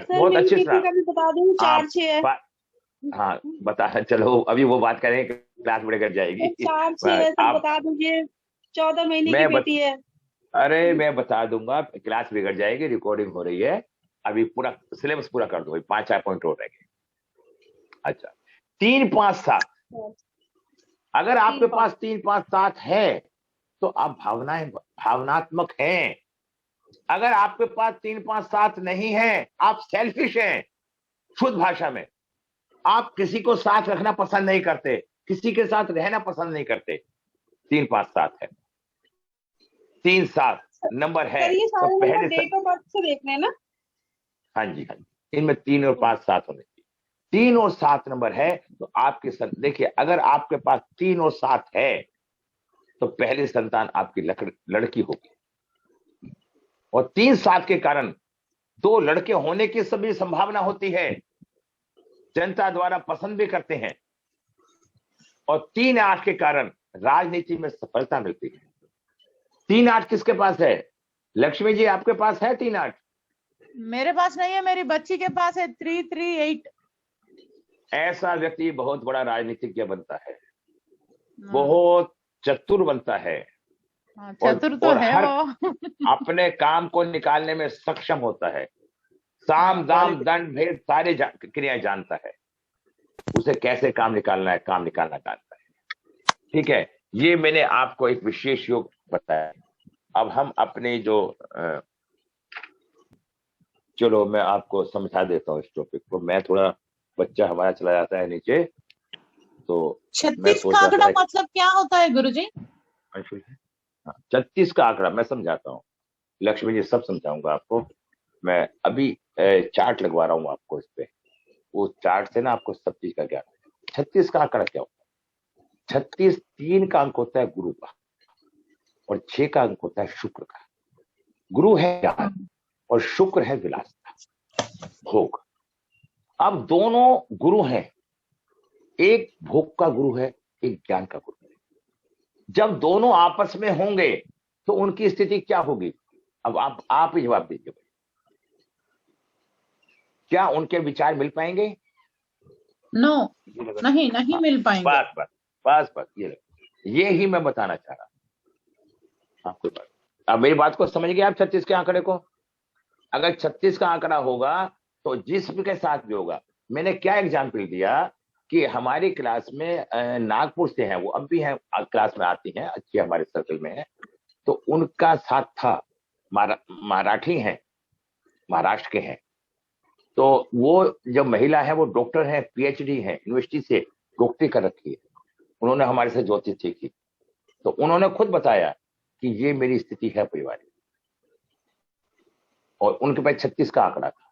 बहुत अच्छी सलाह। का भी बता दूं, 4-6 है। हाँ बता, चलो अभी वो बात करें, क्लास बढ़कर जाएगी। 4-6 है, सब बता दूंगी। 14 महीने की बेटी है। अरे मैं बता दूंगा, क्लास बिगड़ जाएगी, रिकॉर्डिंग हो रही है। अभी पूरा सिलेबस पूरा कर दो, 5-4 पॉइंट और रहेंगे। अच्छा, 3-5-7, अगर आपके पास 3-5-7 है तो आप भावनात्मक हैं। अगर आपके पास 3-5-7 नहीं है, आप सेल्फिश हैं। शुद्ध भाषा में आप किसी को साथ रखना पसंद नहीं करते, किसी के साथ रहना पसंद नहीं करते। 3-5-7 है, 3-7 नंबर है तो पहले डेट ऑफ बर्थ से देखना है ना? हाँ जी, इनमें 3 और 5-7 होने चाहिए। 3 और 7 नंबर है तो आपके देखिए, अगर आपके पास 3 और 7 है तो पहली संतान आपकी लड़की होगी। और 3-7 के कारण 2 लड़के होने की सभी संभावना होती है, जनता द्वारा पसंद भी करते हैं। और 3-8 के कारण राजनीति में सफलता मिलती है। 3-8 किसके पास है? लक्ष्मी जी आपके पास है 3-8? मेरे पास नहीं है, मेरी बच्ची के पास है 3-3-8। ऐसा व्यक्ति बहुत बड़ा राजनीतिज्ञ बनता है, बहुत चतुर बनता है। चतुर तो है वो। अपने काम को निकालने में सक्षम होता है, साम दाम दंड भेद सारे क्रियाएं जानता है, उसे कैसे काम निकालना जानता है। ठीक है, ये मैंने आपको एक विशेष योग बताया। अब हम अपने जो चलो मैं आपको समझा देता हूँ इस टॉपिक को। मैं थोड़ा, बच्चा हमारा चला जाता है नीचे, तो 36 का आंकड़ा मतलब क्या होता है गुरुजी? 36 का आंकड़ा मैं समझाता हूँ, लक्ष्मी जी सब समझाऊंगा आपको। मैं अभी चार्ट लगवा रहा हूँ आपको इस पे, वो चार्ट से ना आपको सब चीज का ज्ञान है। 36 का आंकड़ा क्या होता है? 36 3 का अंक होता है गुरु का, और 6 का अंक होता है शुक्र का। गुरु है ज्ञान और शुक्र है विलासिता। भोग। अब दोनों गुरु हैं, एक भोग का गुरु है, एक ज्ञान का गुरु है। जब दोनों आपस में होंगे तो उनकी स्थिति क्या होगी? अब आप ही जवाब दीजिए। क्या उनके विचार मिल पाएंगे? नो, नहीं मिल पाएंगे। बस ये ही मैं बताना चाह रहा हूं आपको। अब मेरी बात को समझ गए आप 36 के आंकड़े को? अगर 36 का आंकड़ा होगा तो जिस्म के साथ भी होगा। मैंने क्या एग्जाम्पल दिया कि हमारी क्लास में नागपुर से हैं, वो अब भी हैं, क्लास में आती हैं, अच्छी हमारे सर्कल में है, तो उनका साथ था। मराठी हैं, महाराष्ट्र के हैं, तो वो जो महिला है वो डॉक्टर है, पीएचडी है, यूनिवर्सिटी से डॉक्टरी कर रखी है। उन्होंने हमारे से ज्योतिष सीखी, तो उन्होंने खुद बताया कि ये मेरी स्थिति है पारिवारिक, और उनके पास 36 का आंकड़ा था,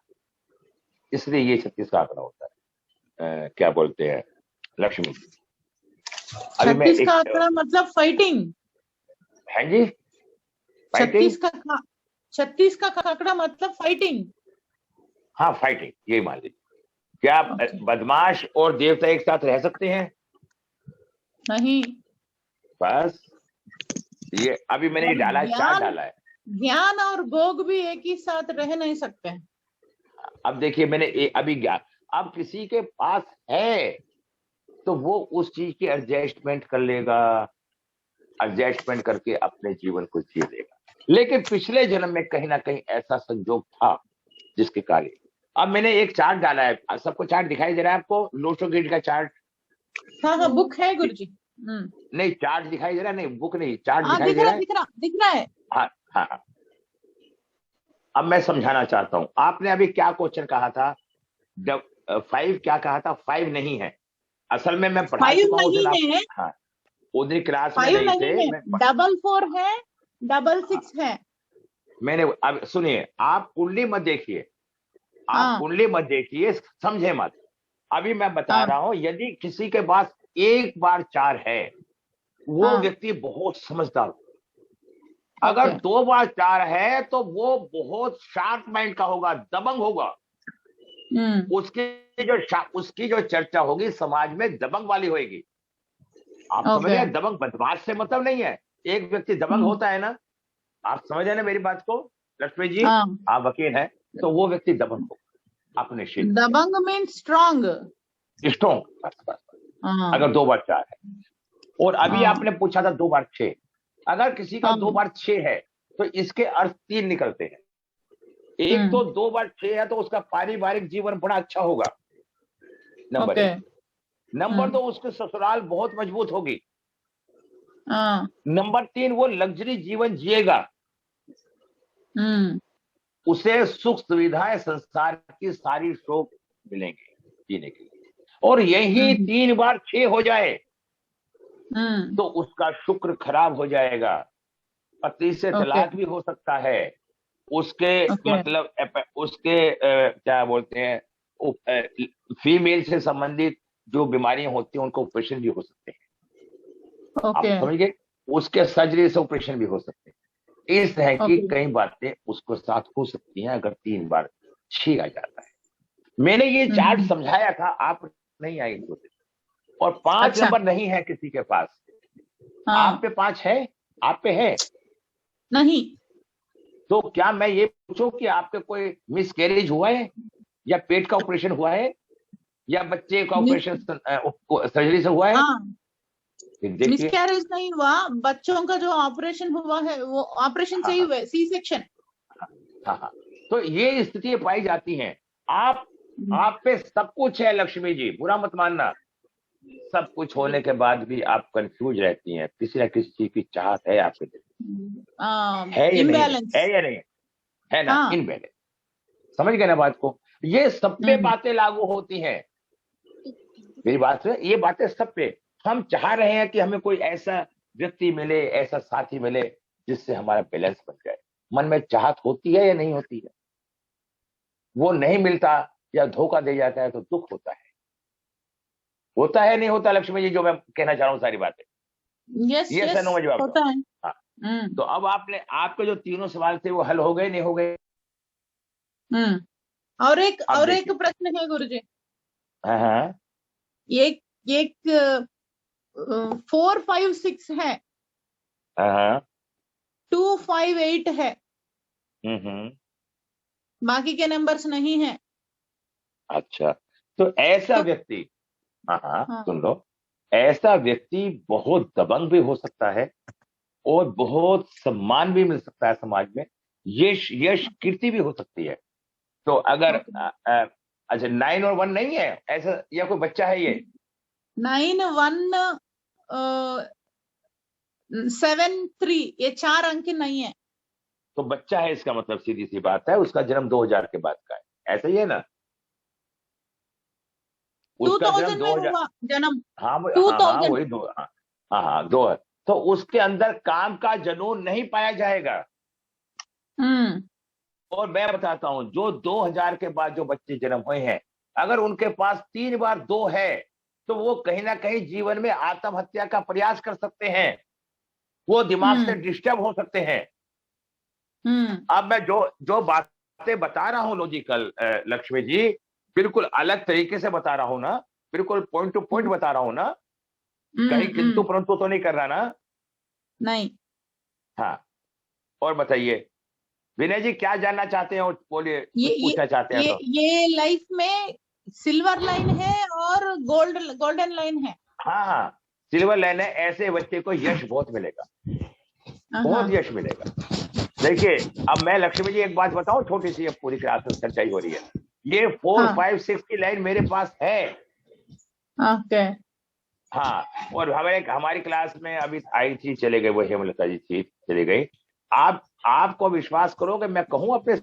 इसलिए ये 36 का आंकड़ा होता है। क्या बोलते हैं लक्ष्मी? 36 का आंकड़ा मतलब फाइटिंग है जी, 36 का आंकड़ा मतलब फाइटिंग। हाँ, फाइटिंग, यही मान लीजिए। क्या बदमाश और देवता एक साथ रह सकते हैं? नहीं। बस ये अभी मैंने ये डाला, चार्ट डाला है। ज्ञान और भोग भी एक ही साथ रह नहीं सकते हैं। अब देखिए, मैंने अभी अब किसी के पास है तो वो उस चीज की एडजस्टमेंट कर लेगा, एडजस्टमेंट करके अपने जीवन को जी लेगा। लेकिन पिछले जन्म में कहीं ना कहीं ऐसा संजोग था जिसके कारण। अब मैंने एक चार्ट डाला है, सबको चार्ट दिखाई दे रहा है आपको? लोटो ग्रिड का चार्ट। हाँ, बुक है गुरुजी। नहीं, चार्ट दिखाई दे रहा है? नहीं, बुक नहीं, चार्ट दिखाई दे रहा है। दिख रहा है। हाँ। अब मैं समझाना चाहता हूं, आपने अभी क्या क्वेश्चन कहा था? जब 5 क्या कहा था? 5 नहीं है असल में, मैं पढ़ा चुका हूं। हाँ, उधर क्लास में नहीं थे। 4 है, 6 है। मैंने अब सुनिए, आप कुंडली मत देखिए, आप कुंडली मत देखिए, समझे मत। अभी मैं बता रहा हूं, यदि किसी के पास एक बार 4 है, वो व्यक्ति बहुत समझदार। अगर 2 बार 4 है तो वो बहुत शार्प माइंड का होगा, दबंग होगा। उसकी जो चर्चा होगी समाज में दबंग वाली होगी। आप समझ रहे हैं? दबंग बदमाश से मतलब नहीं है। एक व्यक्ति दबंग होता है ना, आप समझ रहे ना मेरी बात को लक्ष्मी जी? आप वकील हैं, तो वो व्यक्ति दबंग होगा अपने क्षेत्र। दबंग मीन्स स्ट्रॉन्ग। बस। अगर 2 बार 4 है, और अभी आपने पूछा था 2 बार 6, अगर किसी का 2 बार 6 है तो इसके अर्थ 3 निकलते हैं। एक तो 2 बार 6 है तो उसका पारिवारिक जीवन बड़ा अच्छा होगा, नंबर 1। नंबर 2, उसके ससुराल बहुत मजबूत होगी। नंबर 3, वो लग्जरी जीवन जिएगा, उसे सुख सुविधाएं संसार की सारी शौक मिलेंगे जीने के लिए। और यही 3 बार 6 हो जाए तो उसका शुक्र खराब हो जाएगा, पति से तलाक भी हो सकता है, उसके मतलब उसके क्या बोलते हैं, फीमेल से संबंधित जो बीमारियां होती हैं उनको ऑपरेशन भी हो सकते हैं। आप समझ गए? उसके सर्जरी से ऑपरेशन भी हो सकते हैं। इस तरह की कई बातें उसको साथ हो सकती हैं अगर 3 बार 6 आ जाता है। मैंने ये चार्ट समझाया था, आप नहीं आई। और 5 नंबर नहीं है किसी के पास। आप पे 5 है? आप पे है? नहीं। तो क्या मैं ये पूछूं कि आपके कोई मिसकैरेज हुआ है, या पेट का ऑपरेशन हुआ है, या बच्चे का ऑपरेशन सर्जरी से हुआ है? मिसकैरेज नहीं हुआ, बच्चों का जो ऑपरेशन हुआ है वो ऑपरेशन से ही हुआ है, सी सेक्शन। हाँ, तो ये स्थिति पाई जाती हैं। आप पे सब कुछ है लक्ष्मी जी, बुरा मत मानना। सब कुछ होने के बाद भी आप कंफ्यूज रहती हैं, किसी न किसी चीज की चाहत है आपके दिल में, है या नहीं? है ना, इनबैलेंस। समझ गए ना बात को? ये सब पे बातें लागू होती हैं, मेरी बात है, ये बातें सब पे। हम चाह रहे हैं कि हमें कोई ऐसा व्यक्ति मिले, ऐसा साथी मिले जिससे हमारा बैलेंस बन जाए। मन में चाहत होती है या नहीं होती है? वो नहीं मिलता या धोखा दे जाता है तो दुख होता है नहीं होता लक्ष्मी जी? जो मैं कहना चाह रहा हूँ सारी बातें। यस, होता है। हाँ। तो अब आपके जो तीनों सवाल थे वो हल हो गए, नहीं हो गए? और एक अब देखिए। प्रश्न है गुरुजी। हाँ हाँ एक एक 4 5 6 है, हाँ 2 5 8 है, हम्म। बाकी के नंबर्स नहीं है। अच्छा, तो ऐसा तो व्यक्ति, हाँ हाँ हाँ, सुन लो, ऐसा व्यक्ति बहुत दबंग भी हो सकता है और बहुत सम्मान भी मिल सकता है समाज में, यश यश कीर्ति भी हो सकती है। तो अगर ओके। अच्छा 9 और 1 नहीं है ऐसा, या कोई बच्चा है ये? 9 1 7 3, ये 4 अंक नहीं है। तो बच्चा है, इसका मतलब सीधी सी बात है उसका जन्म 2000 के बाद का है, ऐसा ही है ना? उसका जन्म 2000 में 2000, हुआ जन्म। हाँ हाँ हाँ 2000। वही दो, हाँ हाँ हाँ दो है। तो उसके अंदर काम का जुनून नहीं पाया जाएगा। हम्म और मैं बताता हूं, जो 2000 के बाद जो बच्चे जन्म हुए हैं, अगर उनके पास 3 बार 2 है, तो वो कहीं ना कहीं जीवन में आत्महत्या का प्रयास कर सकते हैं, वो दिमाग से हम्म डिस्टर्ब हो सकते हैं। हम्म अब मैं जो जो बातें बता रहा हूं लॉजिकल, लक्ष्मी जी, बिल्कुल अलग तरीके से बता रहा हूं ना, बिल्कुल पॉइंट टू पॉइंट बता रहा हूं ना, कहीं किंतु परंतु तो नहीं कर रहा ना? नहीं। हाँ, और बताइए विनय जी, क्या जानना चाहते हो, बोलिए, ये कुछ ये पूछना चाहते हैं तो। ये लाइफ में सिल्वर लाइन है और गोल्डन लाइन है। हाँ हाँ, सिल्वर लाइन है, ऐसे बच्चे को यश बहुत मिलेगा, बहुत हाँ यश मिलेगा। देखिए, अब मैं लक्ष्मी जी एक बात बताऊं, छोटी सी, अब पूरी क्लास में सच्चाई हो रही है, ये 4 हाँ 5 6 की लाइन मेरे पास है। ओके। हाँ, और हमारी क्लास में अभी आई थी, चले गए, वो हेमलता जी थी, चली गई। आपको विश्वास करोगे, मैं कहूं अपने